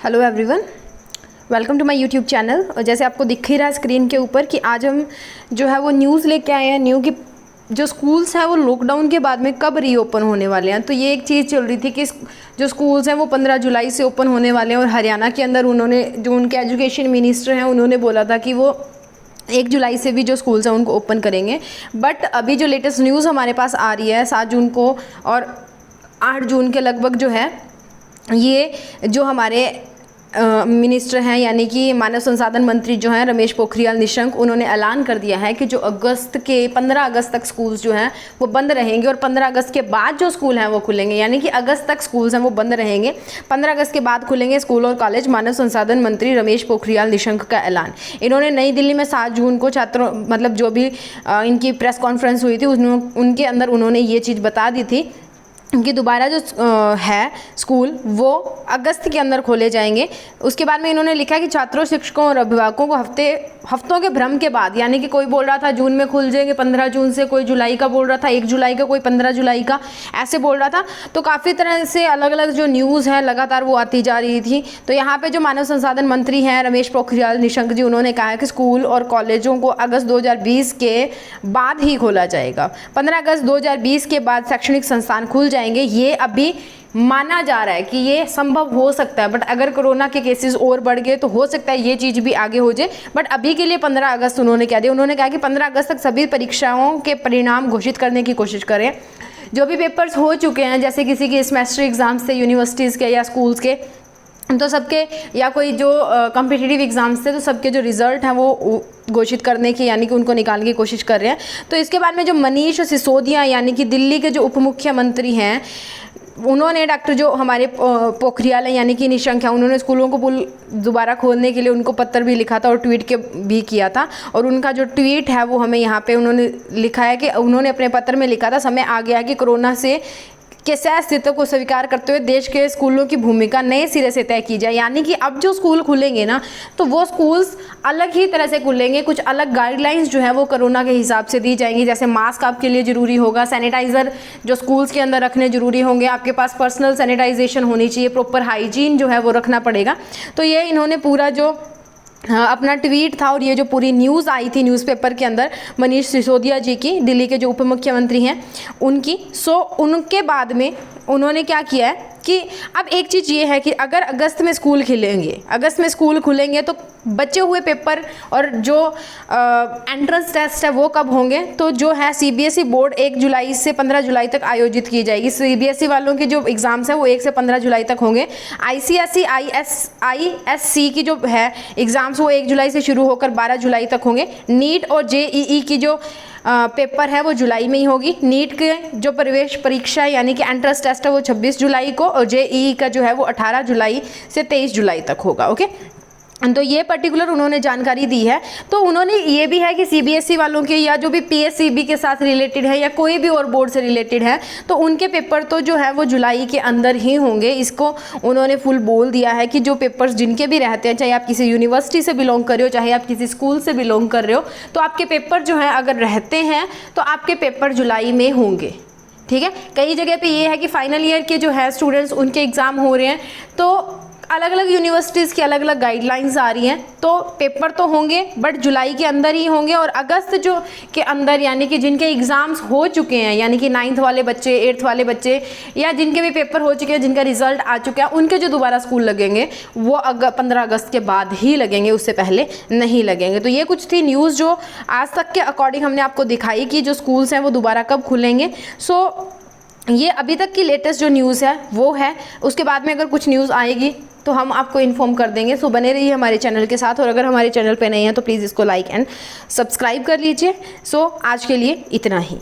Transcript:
Hello everyone, welcome to my YouTube channel. और जैसे आपको दिख ही रहा है स्क्रीन के ऊपर कि आज हम जो है वो न्यूज़ लेके आए हैं न्यू कि जो स्कूल्स हैं वो लॉकडाउन के बाद में कब रीओपन होने वाले हैं। तो ये एक चीज़ चल रही थी कि जो स्कूल्स हैं वो 15 जुलाई से ओपन होने वाले हैं और हरियाणा के अंदर उन्होंने जो उनके एजुकेशन मिनिस्टर हैं उन्होंने बोला था कि वो 1 जुलाई से भी जो स्कूल्स हैं उनको ओपन करेंगे। बट अभी जो लेटेस्ट न्यूज़ हमारे पास आ रही है 7 जून को और 8 जून के लगभग जो है ये जो हमारे मिनिस्टर हैं यानी कि मानव संसाधन मंत्री जो हैं रमेश पोखरियाल निशंक, उन्होंने ऐलान कर दिया है कि जो 15 अगस्त तक स्कूल्स जो हैं वो बंद रहेंगे और 15 अगस्त के बाद जो स्कूल हैं वो खुलेंगे। यानी कि अगस्त तक स्कूल्स हैं वो बंद रहेंगे, 15 अगस्त के बाद खुलेंगे स्कूल और कॉलेज। मानव संसाधन मंत्री रमेश पोखरियाल निशंक का ऐलान इन्होंने नई दिल्ली में 7 जून को छात्रों मतलब जो भी इनकी प्रेस कॉन्फ्रेंस हुई थी उनके अंदर उन्होंने ये चीज़ बता दी थी कि दोबारा जो है स्कूल वो अगस्त के अंदर खोले जाएंगे। उसके बाद में इन्होंने लिखा कि छात्रों, शिक्षकों और अभिभावकों को हफ्तों के भ्रम के बाद, यानी कि कोई बोल रहा था जून में खुल जाएंगे 15 जून से, कोई जुलाई का बोल रहा था 1 जुलाई का, कोई 15 जुलाई का ऐसे बोल रहा था। तो काफ़ी तरह से अलग अलग जो न्यूज़ है लगातार वो आती जा रही थी। तो यहाँ पर जो मानव संसाधन मंत्री हैं रमेश पोखरियाल निशंक जी, उन्होंने कहा है कि स्कूल और कॉलेजों को अगस्त 2020 के बाद ही खोला जाएगा। 15 अगस्त 2020 के बाद शैक्षणिक संस्थान खुल जाएंगे। ये अभी माना जा रहा है कि ये संभव हो सकता है, बट अगर कोरोना के केसेस और बढ़ गए तो हो सकता है ये चीज़ भी आगे हो जाए। बट अभी के लिए 15 अगस्त उन्होंने कह दिया। उन्होंने कहा कि 15 अगस्त तक सभी परीक्षाओं के परिणाम घोषित करने की कोशिश करें। जो भी पेपर्स हो चुके हैं, जैसे किसी के सेमेस्टर एग्जाम्स थे यूनिवर्सिटीज़ के या स्कूल्स के, तो सबके, या कोई जो कॉम्पिटिटिव एग्ज़ाम्स थे तो सबके जो रिज़ल्ट हैं वो घोषित करने की, यानी कि उनको निकालने की कोशिश कर रहे हैं। तो इसके बाद में जो मनीष सिसोदिया यानी कि दिल्ली के जो उप मुख्यमंत्री हैं, उन्होंने डॉक्टर जो हमारे पोखरियाल हैं यानी कि निशंक हैं, उन्होंने स्कूलों को दोबारा खोलने के लिए उनको पत्र भी लिखा था और ट्वीट के भी किया था। और उनका जो ट्वीट है वो हमें यहाँ पे उन्होंने लिखा है कि उन्होंने अपने पत्र में लिखा था, समय आ गया कि कोरोना से के अस्तित्व को स्वीकार करते हुए देश के स्कूलों की भूमिका नए सिरे से तय की जाए। यानी कि अब जो स्कूल खुलेंगे ना तो वो स्कूल्स अलग ही तरह से खुलेंगे, कुछ अलग गाइडलाइंस जो है वो कोरोना के हिसाब से दी जाएंगी। जैसे मास्क आपके लिए ज़रूरी होगा, सैनिटाइज़र जो स्कूल्स के अंदर रखने ज़रूरी होंगे, आपके पास पर्सनल सैनिटाइजेशन होनी चाहिए, प्रॉपर हाइजीन जो है वो रखना पड़ेगा। तो ये इन्होंने पूरा जो अपना ट्वीट था और ये जो पूरी न्यूज़ आई थी न्यूज़पेपर के अंदर मनीष सिसोदिया जी की, दिल्ली के जो उप मुख्यमंत्री हैं उनकी, उनके बाद में उन्होंने क्या किया है कि अब एक चीज़ ये है कि अगर अगस्त में स्कूल खुलेंगे तो बचे हुए पेपर और जो एंट्रेंस टेस्ट है वो कब होंगे, तो जो है सीबीएसई बोर्ड 1 जुलाई से 15 जुलाई तक आयोजित की जाएगी। सीबीएसई वालों के जो एग्ज़ाम्स हैं वो 1 से 15 जुलाई तक होंगे। आईसीएसई आईएससी की जो है एग्ज़ाम्स वो 1 जुलाई से शुरू होकर 12 जुलाई तक होंगे। नीट और जेईई की जो पेपर है वो जुलाई में ही होगी। नीट के जो प्रवेश परीक्षा यानी कि एंट्रेंस टेस्ट है वो 26 जुलाई को और जेईई का जो है वो 18 जुलाई से 23 जुलाई तक होगा। ओके, तो ये पर्टिकुलर उन्होंने जानकारी दी है। तो उन्होंने ये भी है कि सीबीएसई वालों के या जो भी पीएससीबी के साथ रिलेटेड है या कोई भी और बोर्ड से रिलेटेड है तो उनके पेपर तो जो है वो जुलाई के अंदर ही होंगे। इसको उन्होंने फुल बोल दिया है कि जो पेपर्स जिनके भी रहते हैं, चाहे आप किसी यूनिवर्सिटी से बिलोंग कर रहे हो, चाहे आप किसी स्कूल से बिलोंग कर रहे हो, तो आपके पेपर जो है अगर रहते हैं तो आपके पेपर जुलाई में होंगे। ठीक है, कई जगह पे ये है कि फाइनल ईयर के जो है स्टूडेंट्स उनके एग्ज़ाम हो रहे हैं, तो अलग अलग यूनिवर्सिटीज़ की अलग अलग गाइडलाइंस आ रही हैं, तो पेपर तो होंगे बट जुलाई के अंदर ही होंगे। और अगस्त जो के अंदर यानी कि जिनके एग्ज़ाम्स हो चुके हैं, यानी कि 9th वाले बच्चे, 8th वाले बच्चे, या जिनके भी पेपर हो चुके हैं, जिनका रिजल्ट आ चुका है, उनके जो दोबारा स्कूल लगेंगे वो 15 अगस्त के बाद ही लगेंगे, उससे पहले नहीं लगेंगे। तो ये कुछ थी न्यूज़ जो आज तक के अकॉर्डिंग हमने आपको दिखाई कि जो स्कूल्स हैं वो दोबारा कब खुलेंगे। ये अभी तक की लेटेस्ट जो न्यूज़ है वो है। उसके बाद में अगर कुछ न्यूज़ आएगी तो हम आपको इन्फॉर्म कर देंगे। सो बने रहिए हमारे चैनल के साथ, और अगर हमारे चैनल पे नए हैं तो प्लीज़ इसको लाइक एंड सब्सक्राइब कर लीजिए। सो आज के लिए इतना ही।